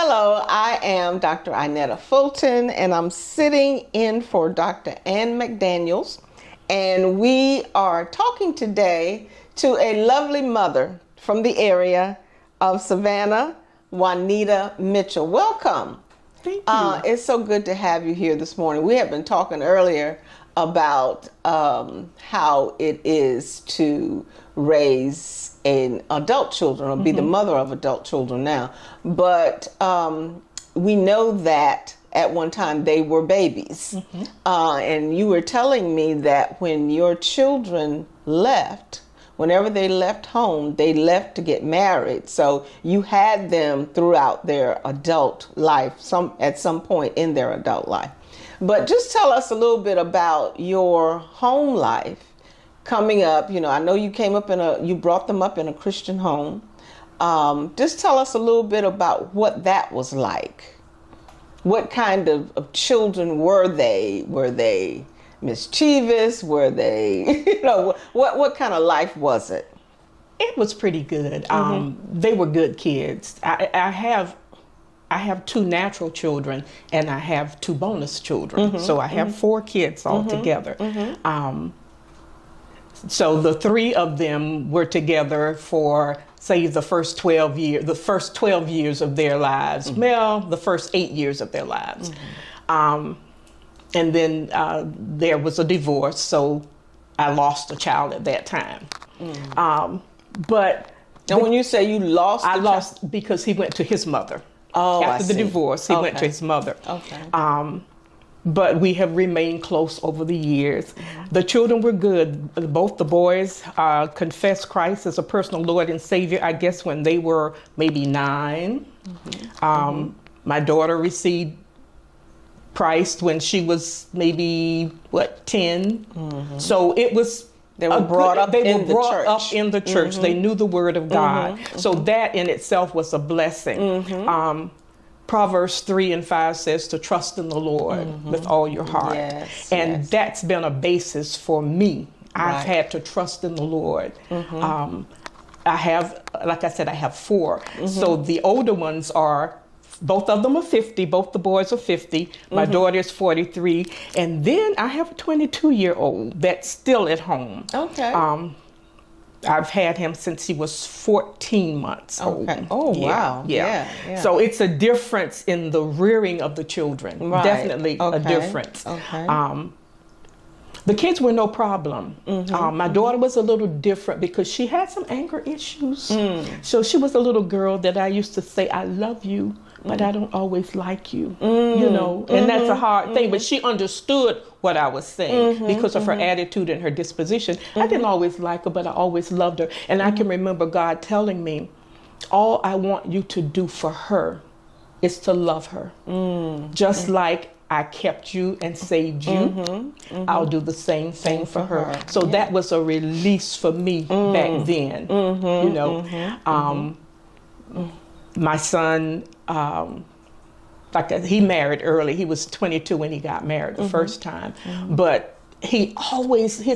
Hello, I am Dr. Inetta Fulton, and I'm sitting in for Dr. Ann McDaniels, and we are talking today to a lovely mother from the area of Savannah, Juanita Mitchell. Welcome. Thank you. It's so good to have you here this morning. We have been talking earlier about how it is to raise an adult children, or be the mother of adult children now. But we know that at one time they were babies. And you were telling me that when your children left, whenever they left home, they left to get married. So you had them throughout their adult life, at some point in their adult life. But just tell us a little bit about your home life coming up. You know, I know you you brought them up in a Christian home. Just tell us a little bit about what that was like. What kind of children were they? Were they mischievous? Were they, what kind of life was it? It was pretty good. They were good kids. I have two natural children and I have two bonus children. So I have four kids altogether. So the three of them were together for, say, the first 12 years of their lives. Well, the first 8 years of their lives. And then there was a divorce, so I lost a child at that time. And when you say you lost, I lost because he went to his mother. Oh, after the divorce, he went to his mother. But we have remained close over the years. The children were good. Both the boys confessed Christ as a personal Lord and Savior, I guess, when they were maybe 9. My daughter received Christ when she was maybe 10. So it was they were brought up in the church. They knew the Word of God. So that in itself was a blessing. Proverbs 3:5 says to trust in the Lord with all your heart. And that's been a basis for me. I've had to trust in the Lord. I have, like I said, I have 4. So the older ones are, both of them are 50. Both the boys are 50. My daughter is 43. And then I have a 22-year-old that's still at home. I've had him since he was 14 months old. Oh, wow. Yeah. So it's a difference in the rearing of the children. Definitely a difference. The kids were no problem. My daughter was a little different because she had some anger issues. So she was a little girl that I used to say, I love you, but I don't always like you, and that's a hard thing. But she understood what I was saying because of her attitude and her disposition. I didn't always like her, but I always loved her. And I can remember God telling me, all I want you to do for her is to love her. Just like I kept you and saved you, I'll do the same thing for her. So that was a release for me back then, My son, he married early. He was 22 when he got married the first time. But he always, he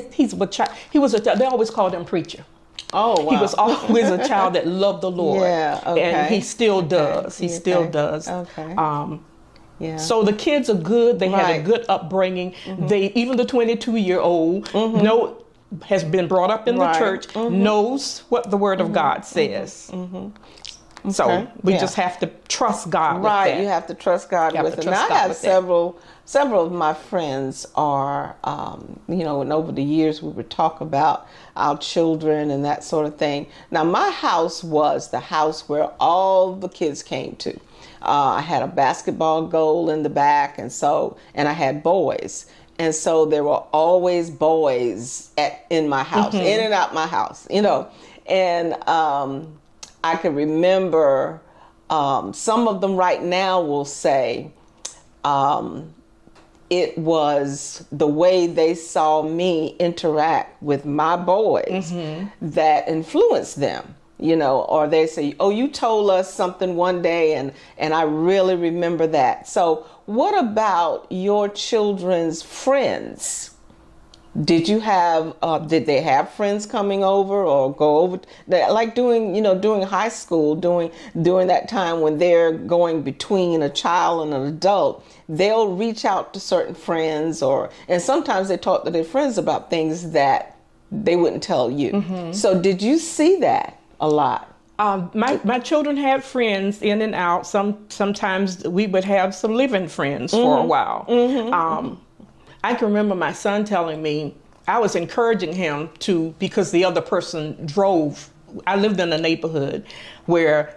was a child, they always called him preacher. Oh, wow. He was always a child that loved the Lord. And he still does. He still does. So the kids are good. They had a good upbringing. Even the 22-year-old has been brought up in the church, knows what the Word of God says. So we just have to trust God with that. You have to trust God with it. Now, I have several of my friends are, and over the years we would talk about our children and that sort of thing. Now, my house was the house where all the kids came to. I had a basketball goal in the back, and I had boys. And so there were always boys in my house, in and out my house, and I can remember some of them right now will say it was the way they saw me interact with my boys that influenced them, or they say, oh, you told us something one day and I really remember that. So what about your children's friends? Did you have, did they have friends coming over or go over, like during high school, during that time when they're going between a child and an adult, they'll reach out to certain friends and sometimes they talk to their friends about things that they wouldn't tell you. Mm-hmm. So did you see that a lot? My children had friends in and out. Sometimes we would have some living friends for a while. Mm-hmm. I can remember my son telling me, I was encouraging him because the other person drove. I lived in a neighborhood where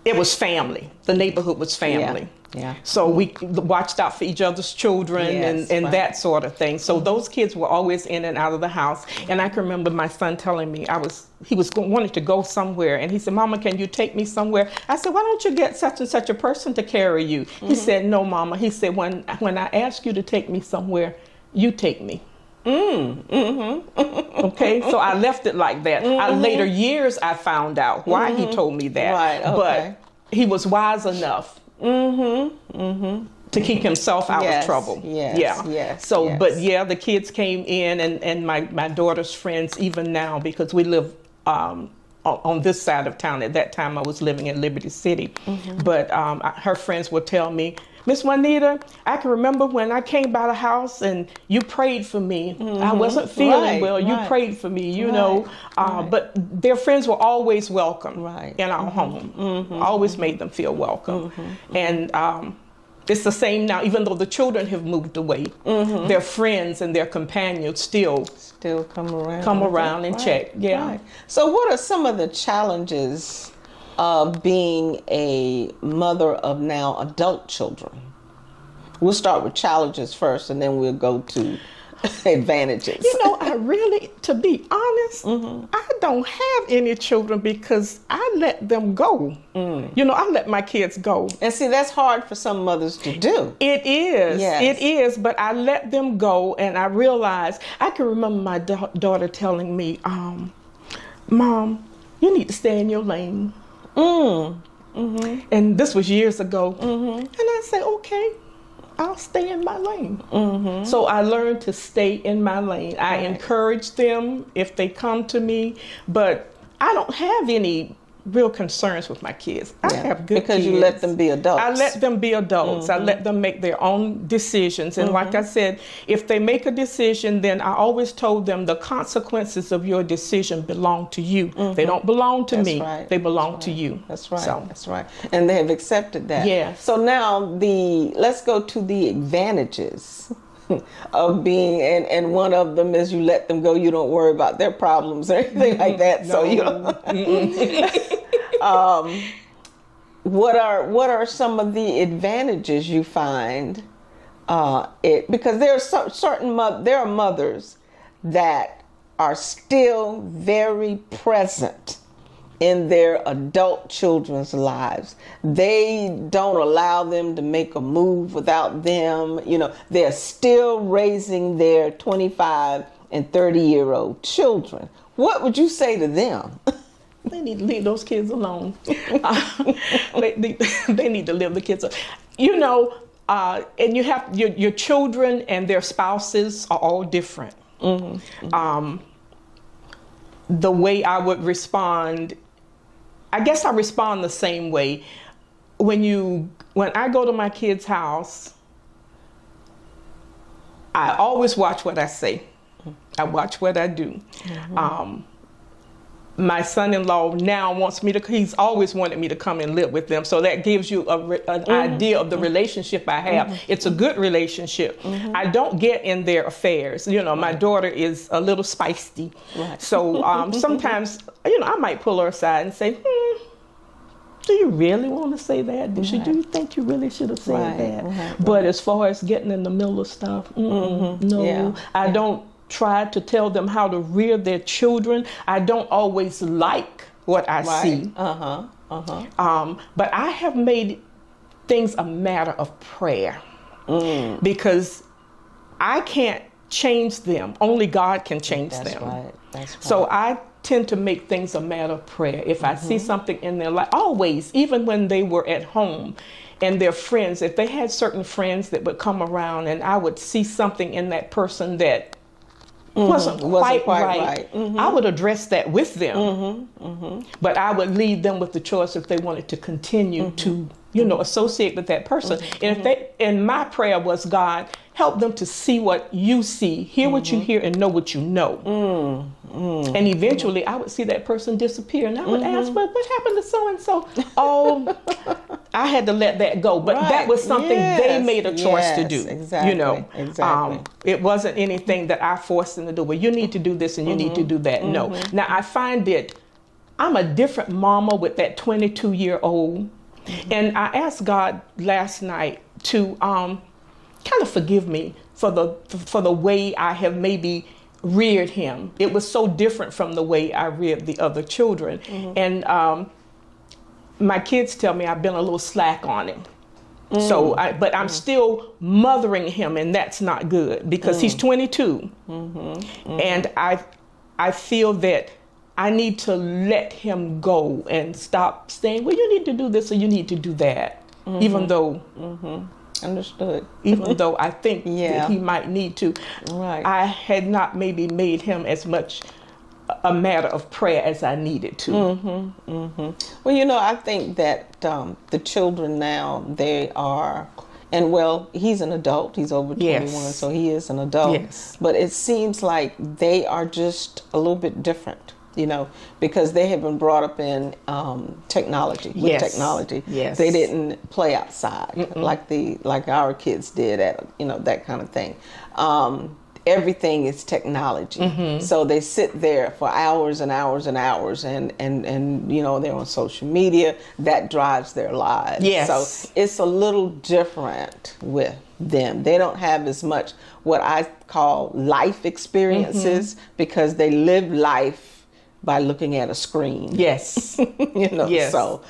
it was family. The neighborhood was family. Yeah. So we watched out for each other's children and that sort of thing. So those kids were always in and out of the house. And I can remember my son telling me he wanted to go somewhere. And he said, Mama, can you take me somewhere? I said, why don't you get such and such a person to carry you? Mm-hmm. He said, no, Mama. He said, when I ask you to take me somewhere, you take me. Mm-hmm. Okay, so I left it like that. Mm-hmm. Later years, I found out why he told me that. Right, okay. But he was wise enough to keep himself out of trouble. Yes. So, but the kids came in, and my daughter's friends, even now, because we live on this side of town. At that time, I was living in Liberty City. Mm-hmm. But her friends would tell me, Miss Juanita, I can remember when I came by the house and you prayed for me. Mm-hmm. I wasn't feeling well. You prayed for me, you know. But their friends were always welcome in our home. Mm-hmm. Always made them feel welcome. Mm-hmm. And it's the same now, even though the children have moved away. Mm-hmm. Their friends and their companions still come around and check. Yeah. Right. So what are some of the challenges of being a mother of now adult children? We'll start with challenges first, and then we'll go to advantages. I really, to be honest, I don't have any children because I let them go. I let my kids go. And see, that's hard for some mothers to do. It is. Yes. It is, but I let them go, and I realized, I can remember my daughter telling me, Mom, you need to stay in your lane. And this was years ago. And I said, okay, I'll stay in my lane. So I learned to stay in my lane. I encourage them if they come to me, but I don't have any real concerns with my kids. I have good because kids. You let them be adults. I let them be adults. I let them make their own decisions. And like I said, if they make a decision, then I always told them the consequences of your decision belong to you. They don't belong to me. Right. They belong to you. That's right. That's right. And they have accepted that. Yes. So now let's go to the advantages of being, and one of them is you let them go. You don't worry about their problems or anything like that. So what are some of the advantages you find? Because there are there are mothers that are still very present in their adult children's lives. They don't allow them to make a move without them. They're still raising their 25 and 30-year-old children. What would you say to them? They need to leave those kids alone. They need to leave the kids alone. And you have your children and their spouses are all different. The way I would respond, I guess I respond the same way. When I go to my kid's house, I always watch what I say. I watch what I do. My son-in-law now he's always wanted me to come and live with them. So that gives you an idea of the relationship I have. It's a good relationship. I don't get in their affairs. My daughter is a little spicy. Right. So sometimes, I might pull her aside and say, do you really want to say that? Do you think you really should have said that? But as far as getting in the middle of stuff, no. I don't try to tell them how to rear their children. I don't always like what I see. But I have made things a matter of prayer because I can't change them. Only God can change them. That's right. So I tend to make things a matter of prayer. If I see something in their life, always, even when they were at home and their friends, if they had certain friends that would come around and I would see something in that person that wasn't quite right, Mm-hmm. I would address that with them. But I would leave them with the choice if they wanted to continue to, associate with that person. And my prayer was, God, help them to see what you see, hear what you hear, and know what you know. And eventually I would see that person disappear, and I would ask, but what happened to so-and-so? Oh, I had to let that go. But that was something they made a choice to do. Exactly. Exactly. It wasn't anything that I forced them to do. Well, you need to do this and you need to do that. No. Now, I find that I'm a different mama with that 22-year-old. And I asked God last night to kind of forgive me for the way I have maybe reared him. It was so different from the way I reared the other children. And my kids tell me I've been a little slack on him. But I'm still mothering him, and that's not good because he's 22. And I feel that I need to let him go and stop saying, well, you need to do this or you need to do that, even though Understood. Even though I think that he might need to. Right. I had not maybe made him as much a matter of prayer as I needed to. Well, I think that the children now, they are, and well, he's an adult. He's over 21, so he is an adult. Yes. But it seems like they are just a little bit different, because they have been brought up in technology. With technology, they didn't play outside like our kids did at that kind of thing. Everything is technology, so they sit there for hours and hours and hours, and they're on social media. That drives their lives. Yes. So it's a little different with them. They don't have as much what I call life experiences because they live life by looking at a screen. Yes. Yes. So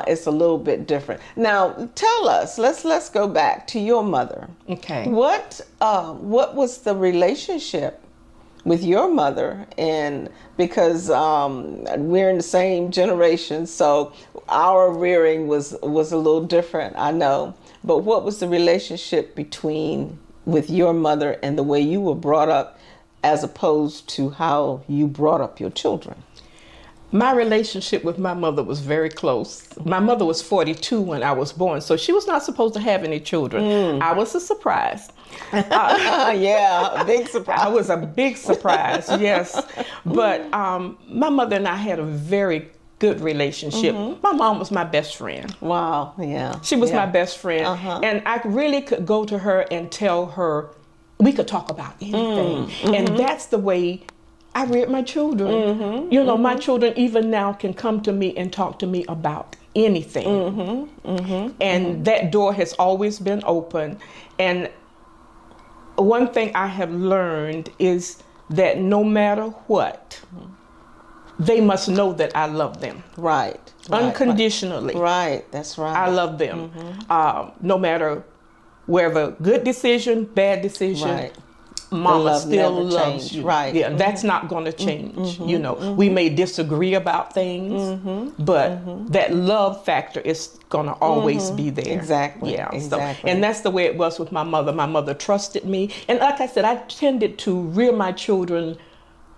it's a little bit different. Now, tell us, let's go back to your mother. Okay. What was the relationship with your mother? And because we're in the same generation, so our rearing was a little different, I know. But what was the relationship with your mother and the way you were brought up, as opposed to how you brought up your children? My relationship with my mother was very close. My mother was 42 when I was born, so she was not supposed to have any children. I was a surprise. Yeah, a big surprise. I was a big surprise, yes. But my mother and I had a very good relationship. My mom was my best friend. Wow, yeah. She was my best friend. And I really could go to her and tell her, we could talk about anything. And that's the way I reared my children. My children even now can come to me and talk to me about anything. And that door has always been open. And one thing I have learned is that no matter what, they must know that I love them. Right. Unconditionally. Right. That's right. I love them. No matter whether good decision, bad decision, Mama still loves you. Right. Yeah, that's not going to change. We may disagree about things, but that love factor is going to always be there. Exactly. Yeah. Exactly. And that's the way it was with my mother. My mother trusted me. And like I said, I tended to rear my children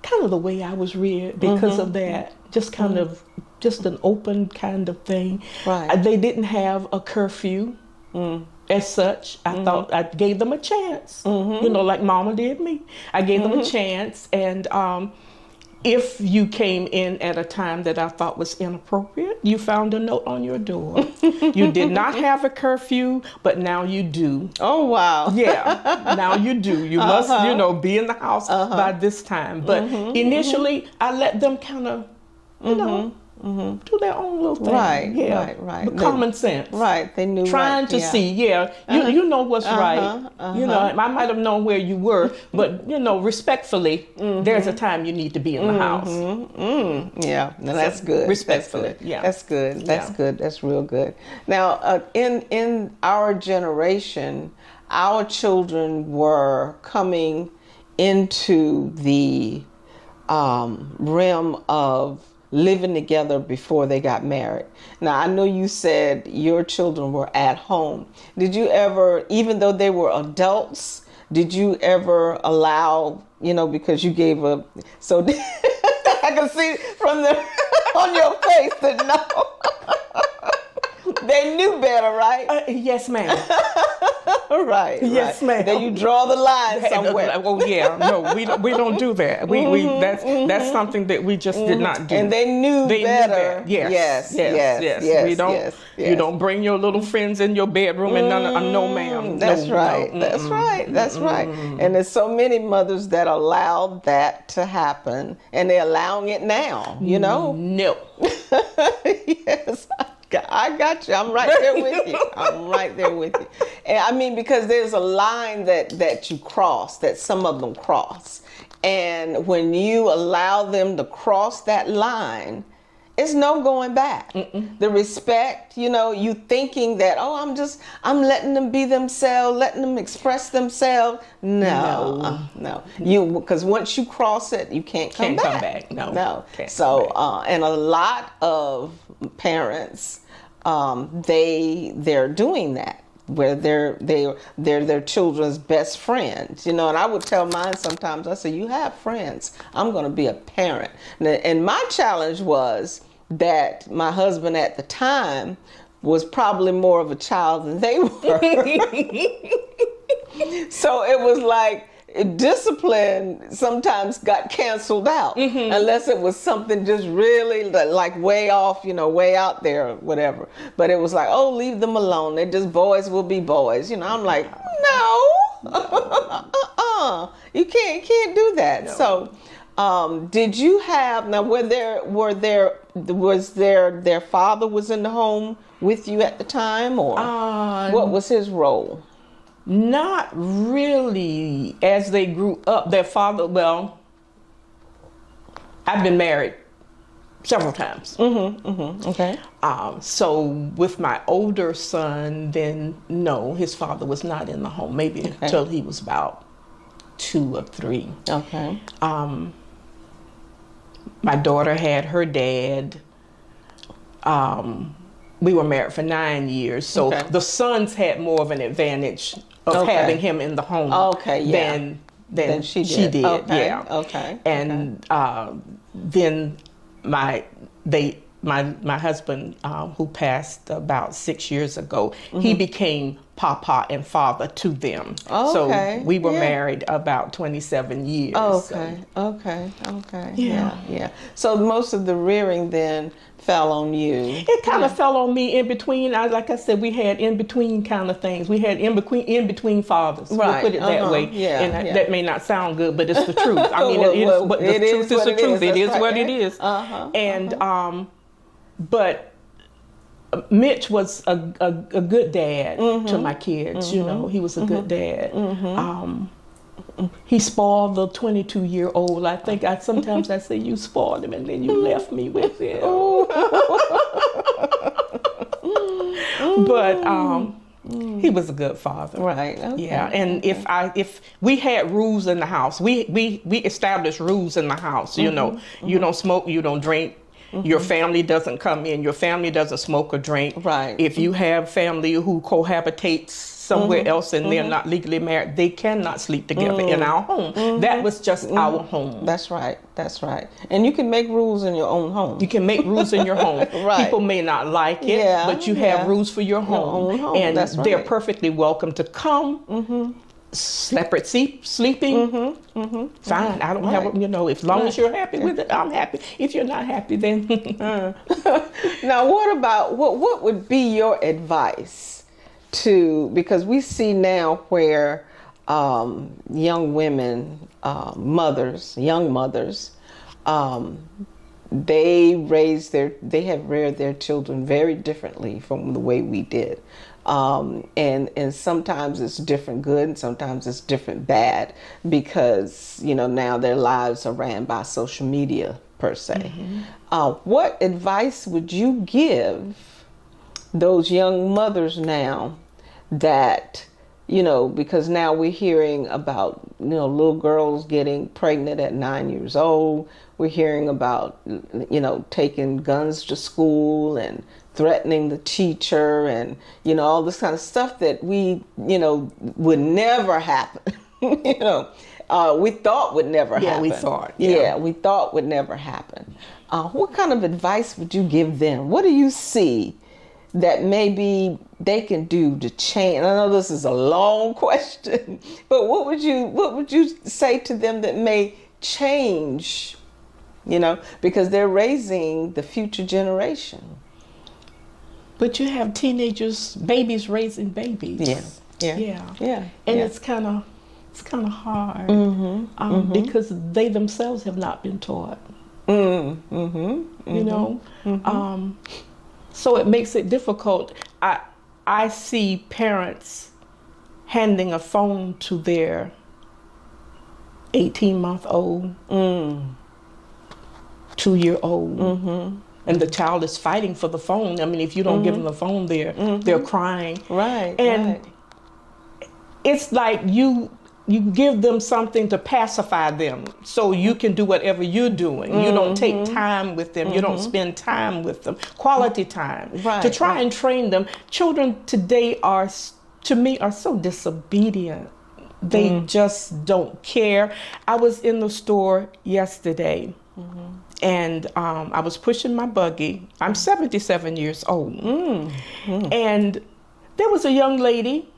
kind of the way I was reared because of that. Just kind of, just an open kind of thing. Right. They didn't have a curfew. As such, I thought I gave them a chance, like Mama did me. I gave them a chance, and if you came in at a time that I thought was inappropriate, you found a note on your door. You did not have a curfew, but now you do. Oh, wow. Yeah, now you do. You must, be in the house by this time. But initially, I let them kind of, do their own little thing. Right, yeah. right. But common sense. Right, they knew. Trying to see, you know what's right. I might have known where you were, but respectfully, there's a time you need to be in the house. Yeah, no, that's good. Respectfully, That's good. That's good. That's real good. Now, in our generation, our children were coming into the realm of living together before they got married. Now, I know you said your children were at home. Did you ever, even though they were adults, did you ever allow, because you gave a, so I can see from the on your face that no. They knew better, right? Yes, ma'am. Right. Yes, ma'am. Then you draw the line somewhere. Oh yeah, no, we don't do that. That's something that we just did not do. And they knew better. Yes. We don't. You don't bring your little friends in your bedroom and no, ma'am. That's right. That's right. And there's so many mothers that allow that to happen, and they're allowing it now. No. Yes. I got you. I'm right there with you. I'm right there with you. And I mean, because there's a line that you cross, that some of them cross. And when you allow them to cross that line, it's no going back. The respect, you thinking that, I'm letting them be themselves, letting them express themselves. No. Because once you cross it, you can't come back. No. So, and a lot of parents, they're doing that, where they're their children's best friends, and I would tell mine sometimes, I say, you have friends, I'm going to be a parent. And my challenge was that my husband at the time was probably more of a child than they were. So it was like, discipline sometimes got canceled out, unless it was something just really like way off, way out there or whatever. But it was like, leave them alone. They're just boys will be boys. I'm like, no, you can't do that. No. So, did you have, now was their father was in the home with you at the time, or what was his role? Not really. As they grew up, their father, I've been married several times. Okay. So with my older son, then no, his father was not in the home, maybe until he was about 2 or 3. Okay. My daughter had her dad. We were married for 9 years, so the sons had more of an advantage of having him in the home than she did. And then my husband, who passed about 6 years ago, he became papa and father to them. So we were married about 27 years. Okay. Yeah. So most of the rearing then fell on you. It kind of fell on me in between. Like I said, we had in between kind of things. We had in between fathers. Right. We'll put it that way. That may not sound good, but it's the truth. I mean, the truth is the truth. It is what it is. And but Mitch was a good dad to my kids. He was a good dad. He spoiled the 22-year-old. I think sometimes I say, you spoiled him and then you left me with him. But he was a good father. Right. Okay. Yeah. And if we had rules in the house, we established rules in the house. You don't smoke, you don't drink. Your family doesn't come in. Your family doesn't smoke or drink. Right. If you have family who cohabitates somewhere else and they're not legally married, they cannot sleep together in our home. That was just our home. That's right. And you can make rules in your own home. You can make rules in your home. Right. People may not like it, but you have rules for your home. And they're perfectly welcome to come. Separate sleeping, fine. I don't have, as long as you're happy with it, I'm happy. If you're not happy, then. Now, what would be your advice because we see now where young women, young mothers, they have reared their children very differently from the way we did. And sometimes it's different good and sometimes it's different bad because, now their lives are ran by social media per se. What advice would you give those young mothers now that, because now we're hearing about, little girls getting pregnant at 9 years old. We're hearing about, taking guns to school and threatening the teacher and, all this kind of stuff that we, would never happen you know, we thought would never happen. we thought. Yeah, we thought would never happen. What kind of advice would you give them? What do you see that maybe they can do to change? I know this is a long question, but what would you say to them that may change, you know, because they're raising the future generation? But you have teenagers, babies raising babies. Yeah. And it's kind of hard because they themselves have not been taught. You know, so it makes it difficult. I see parents handing a phone to their 18-month-old, 2-year-old. And the child is fighting for the phone. I mean, if you don't give them the phone, they're crying. Right. And it's like you give them something to pacify them so you can do whatever you're doing. You don't take time with them. You don't spend time with them. Quality time. Right. To try and train them. Children today are so disobedient. They just don't care. I was in the store yesterday. And I was pushing my buggy. I'm 77 years old. And there was a young lady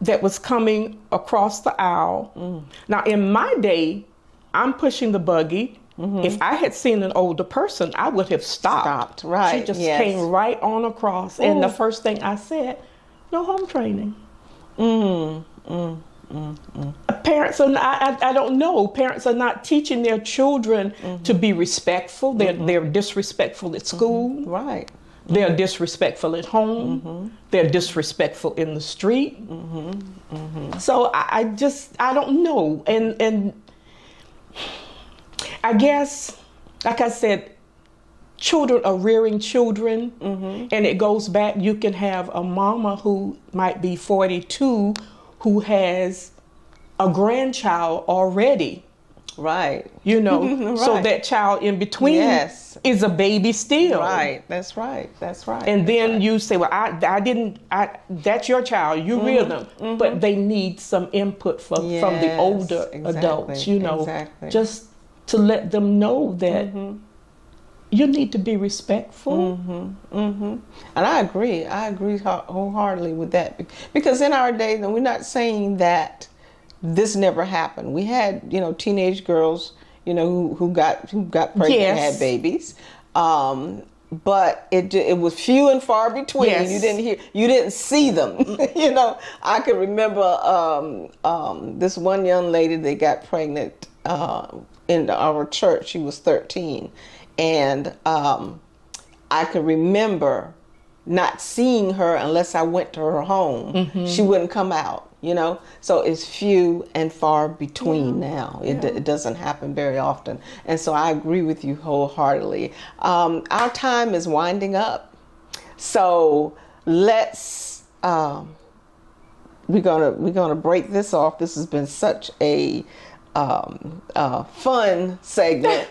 that was coming across the aisle. Now, in my day, I'm pushing the buggy. If I had seen an older person, I would have stopped. Right. She just came right on across. And the first thing I said, no home training. Parents are not, I don't know. Parents are not teaching their children to be respectful. They're disrespectful at school. Right. They're disrespectful at home. They're disrespectful in the street. So I don't know. And I guess, like I said, children are rearing children. And it goes back, you can have a mama who might be 42 who has a grandchild already. Right. You know, so that child in between is a baby still. Right. That's right. And then you say, well, that's your child. You rear them. But they need some input from the older adults, you know, just to let them know that you need to be respectful. And I agree wholeheartedly with that, because in our day, we're not saying that this never happened. We had, you know, teenage girls, you know, who got pregnant and had babies, but it was few and far between. You didn't see them. You know, I could remember this one young lady that got pregnant in our church. She was 13. And I could remember not seeing her unless I went to her home. She wouldn't come out, you know. So it's few and far between now. It doesn't happen very often. And so I agree with you wholeheartedly. Our time is winding up. So let's, we're gonna break this off. This has been such a fun segment.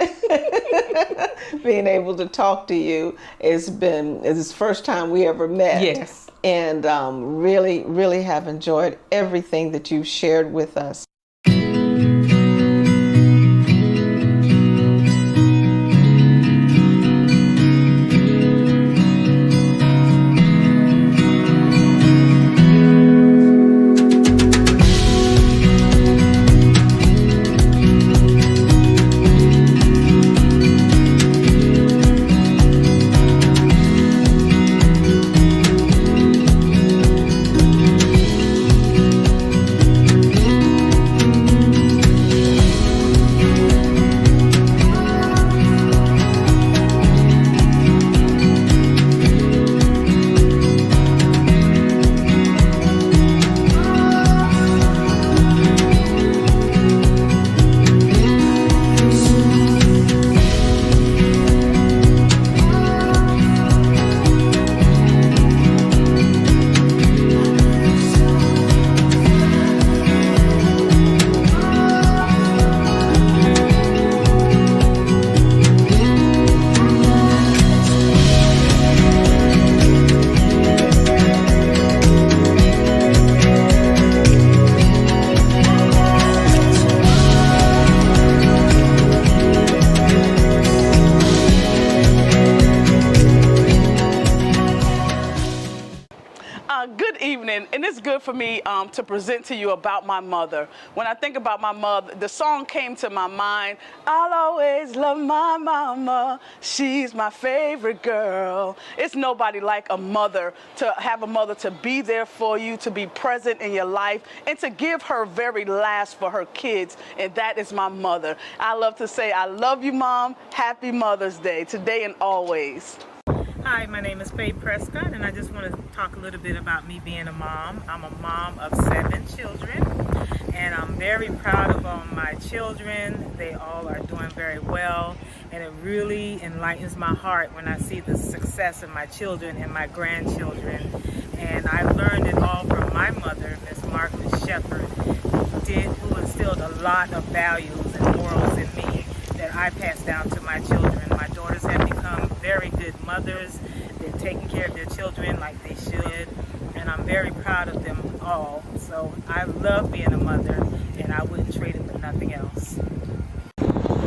Being able to talk to you, it's the first time we ever met. Yes. And really have enjoyed everything that you've shared with us. morning, and it's good for me to present to you about my mother. When I think about my mother, the song came to my mind, I'll always love my mama, she's my favorite girl. It's nobody like a mother, to have a mother to be there for you, to be present in your life, and to give her very last for her kids, and that is my mother. I love to say, I love you, Mom. Happy Mother's Day, today and always. Hi, my name is Faye Scott, and I just want to talk a little bit about me being a mom. I'm a mom of 7 children, and I'm very proud of all my children. They all are doing very well, and it really enlightens my heart when I see the success of my children and my grandchildren. And I learned it all from my mother, Miss Margaret Shepherd, who instilled a lot of values and morals in me that I pass down to my children. My daughters have become very good mothers. They're taking care of their children like they should, and I'm very proud of them all. So I love being a mother, and I wouldn't trade it for nothing else.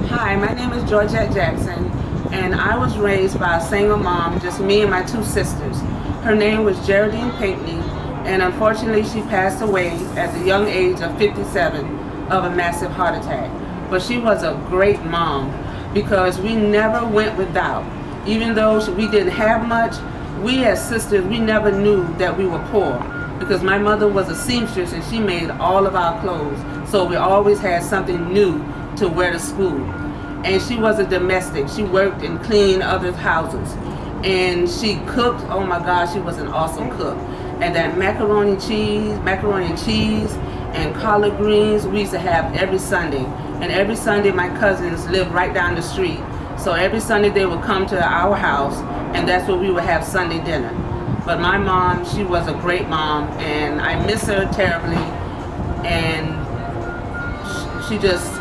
Hi, my name is Georgie Jackson, and I was raised by a single mom, just me and my 2 sisters. Her name was Geraldine Pinckney, and unfortunately she passed away at the young age of 57 of a massive heart attack. But she was a great mom, because we never went without. Even though we didn't have much, we as sisters, we never knew that we were poor, because my mother was a seamstress and she made all of our clothes. So we always had something new to wear to school. And she was a domestic. She worked and cleaned others' houses. And she cooked, oh my gosh, she was an awesome cook. And that macaroni and cheese and collard greens, we used to have every Sunday. And every Sunday my cousins lived right down the street. So every Sunday they would come to our house, and that's where we would have Sunday dinner. But my mom, she was a great mom, and I miss her terribly. And she just,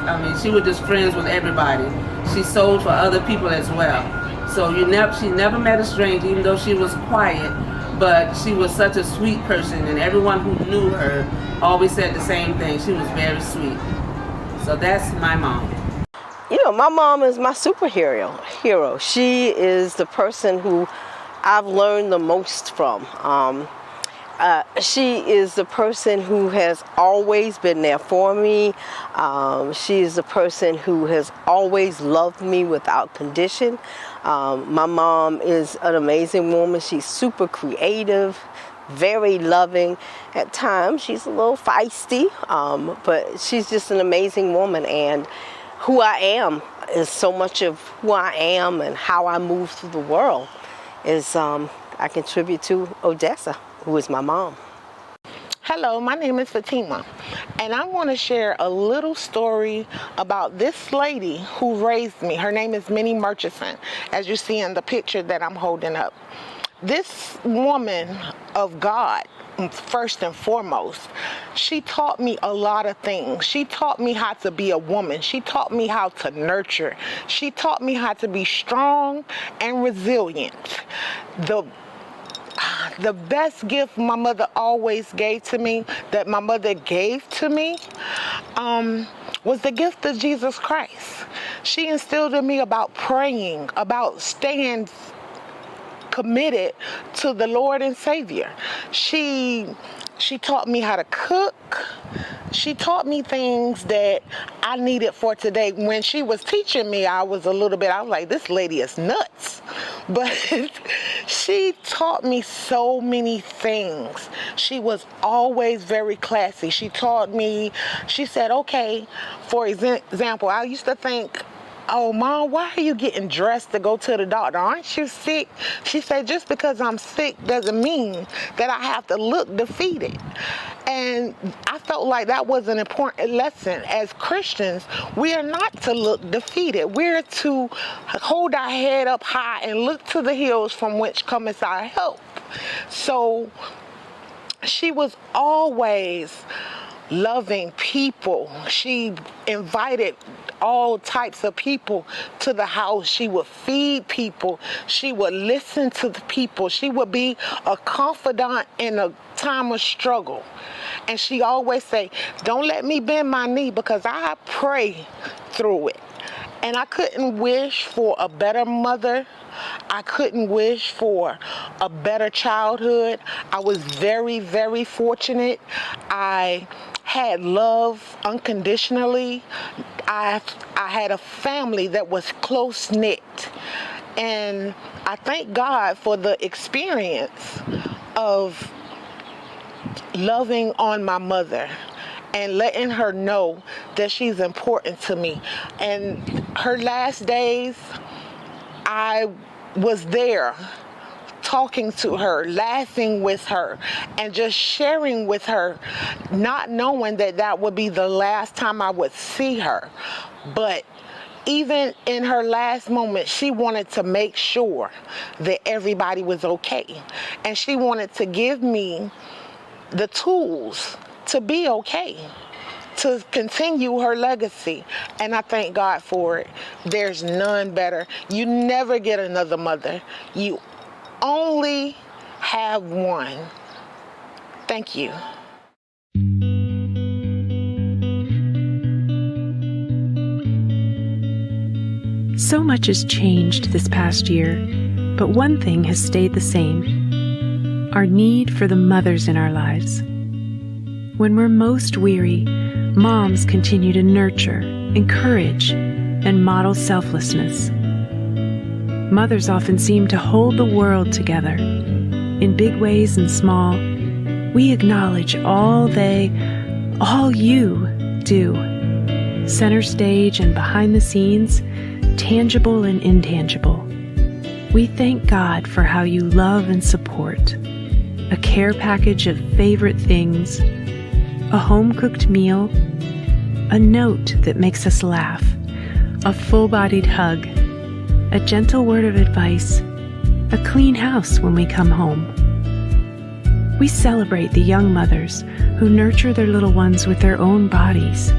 she was just friends with everybody. She sold for other people as well. So she never met a stranger, even though she was quiet, but she was such a sweet person, and everyone who knew her always said the same thing. She was very sweet. So that's my mom. You know, my mom is my superhero. She is the person who I've learned the most from. She is the person who has always been there for me. She is the person who has always loved me without condition. My mom is an amazing woman. She's super creative, very loving. At times she's a little feisty, but she's just an amazing woman. And who I am is so much of who I am, and how I move through the world is I contribute to Odessa, who is my mom. Hello, my name is Fatima, and I want to share a little story about this lady who raised me. Her name is Minnie Murchison, as you see in the picture that I'm holding up. This woman of God, first and foremost, she taught me a lot of things. She taught me how to be a woman. She taught me how to nurture. She taught me how to be strong and resilient. The best gift my mother always gave to me, that my mother gave to me, was the gift of Jesus Christ. She instilled in me about praying, about staying committed to the Lord and Savior. She taught me how to cook. She taught me things that I needed for today. When she was teaching me, I was like, this lady is nuts. But she taught me so many things. She was always very classy. She said, okay, for example, I used to think, oh, Mom, why are you getting dressed to go to the doctor? Aren't you sick? She said, just because I'm sick doesn't mean that I have to look defeated. And I felt like that was an important lesson. As Christians, we are not to look defeated. We're to hold our head up high and look to the hills from which cometh our help. So she was always loving people. She invited all types of people to the house. She would feed people. She would listen to the people. She would be a confidant in a time of struggle. And she always say, don't let me bend my knee, because I pray through it. And I couldn't wish for a better mother. I couldn't wish for a better childhood. I was very, very fortunate. I had love unconditionally. I had a family that was close-knit. And I thank God for the experience of loving on my mother and letting her know that she's important to me. And her last days, I was there talking to her, laughing with her, and just sharing with her, not knowing that that would be the last time I would see her. But even in her last moment, she wanted to make sure that everybody was okay. And she wanted to give me the tools to be okay, to continue her legacy. And I thank God for it. There's none better. You never get another mother. You only have one. Thank you. So much has changed this past year, but one thing has stayed the same: our need for the mothers in our lives. When we're most weary, moms continue to nurture, encourage, and model selflessness. Mothers often seem to hold the world together. In big ways and small, we acknowledge all you do. Center stage and behind the scenes, tangible and intangible. We thank God for how you love and support. A care package of favorite things, a home-cooked meal, a note that makes us laugh, a full-bodied hug, a gentle word of advice, a clean house when we come home. We celebrate the young mothers who nurture their little ones with their own bodies,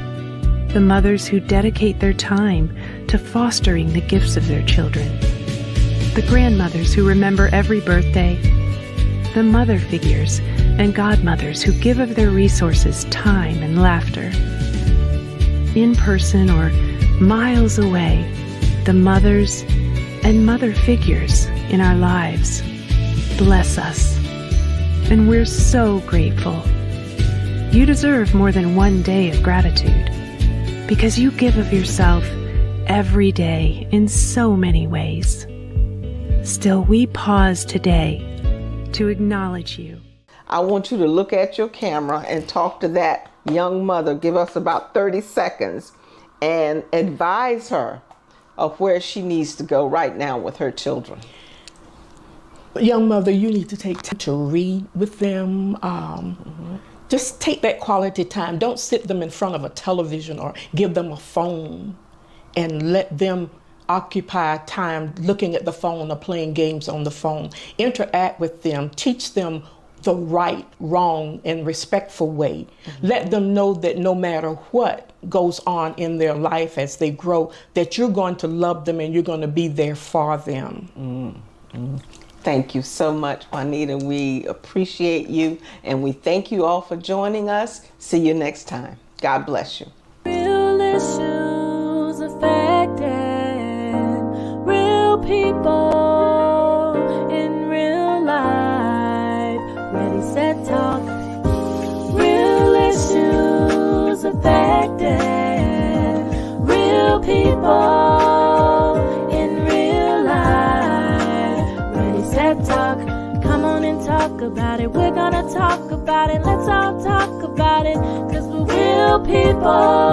the mothers who dedicate their time to fostering the gifts of their children, the grandmothers who remember every birthday, the mother figures and godmothers who give of their resources, time, and laughter. In person or miles away, the mothers and mother figures in our lives bless us, and we're so grateful. You deserve more than one day of gratitude, because you give of yourself every day in so many ways. Still, we pause today to acknowledge you. I want you to look at your camera and talk to that young mother. Give us about 30 seconds and advise her of where she needs to go right now with her children. Young mother, you need to take time to read with them. Just take that quality time. Don't sit them in front of a television or give them a phone and let them occupy time looking at the phone or playing games on the phone. Interact with them. Teach them the right, wrong, and respectful way. Let them know that no matter what goes on in their life as they grow, that you're going to love them and you're going to be there for them. Thank you so much, Juanita. We appreciate you, and we thank you all for joining us. See you next time. God bless you. Real issues affecting real people in real life. Ready, set, talk. Real issues affecting real people in real life. Ready, set, talk. Come on and talk about it. We're gonna talk about it. Let's all talk about it, 'cause we're real people.